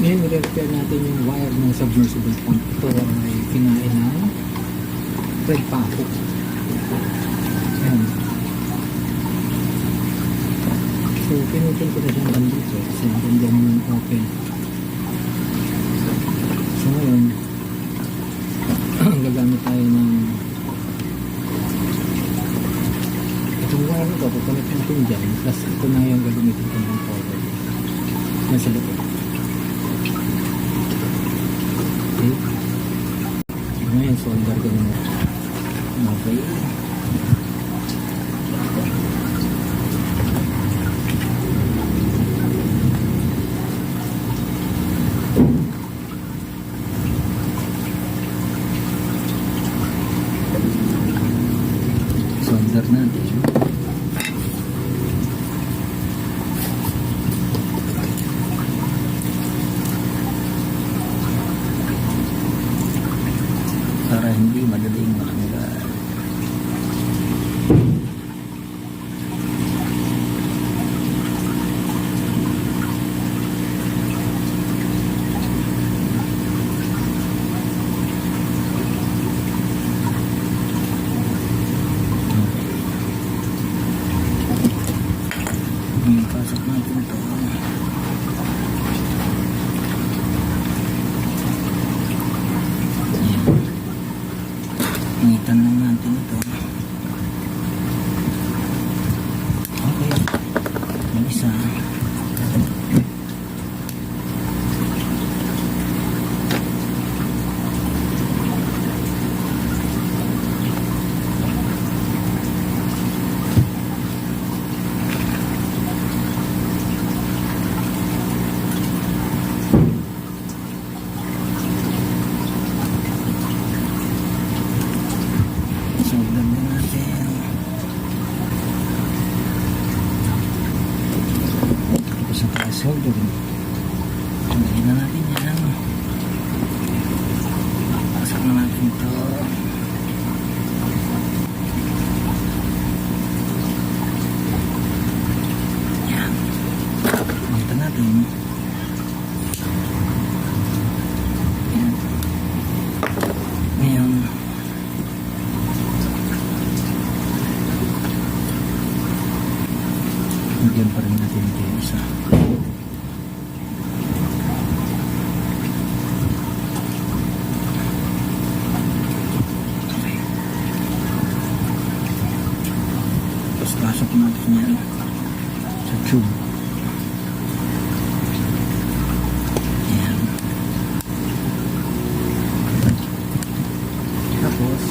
Ngayon, i-repair natin yung wire ng submersible pump. Ito ay kinain ng thread papo. Ayan. So, pinutol ko na siyang bandito kasi nandyan yung open. So, ngayon, gagamit tayo ng itong wire nito, pupunit natin dyan. Plus, ito na yung gagamitin ko ng cover. Nasa loob. Okay. Ngayon, solder ko na. Okay. Solder natin. Para hindi madaling matanggal. Pasok natin ito. Ngitan lang natin ito. Okay. Yung isa. Solder na natin. Tapos ang kaya solder. Sundin na natin yan. Pasok na natin ito. Yan. Ito natin. Yan. Ngayon. Nagyan pa rin natin ito yung isa. Okay. Tapos pasok natin yan sa tube. Ayan. Tapos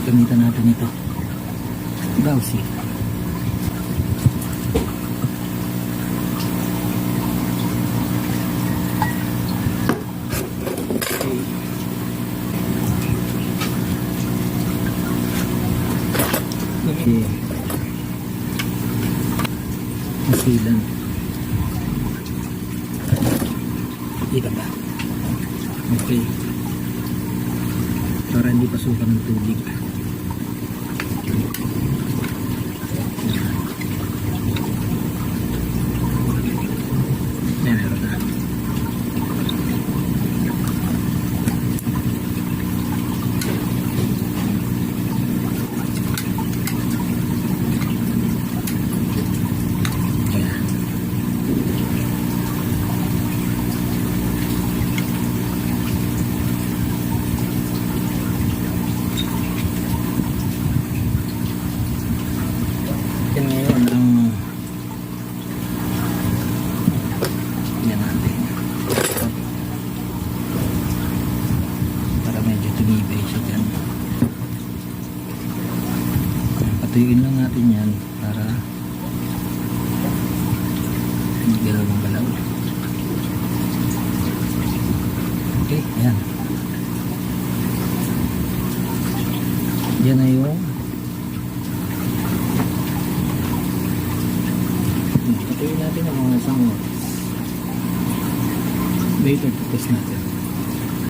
gamitan natin ito. Gauzy. Okay. Masilan. Kita ba? Okay. Para hindi pasukan ng tubig. Yan, meron na. Yan ngayon ang yan natin para medyo tumibay siya dyan. Patuyuin lang natin yan para hindi galaw ng galaw. Okay, yan. Yan na yung patuloy natin ang mga isang oras. Later, test natin.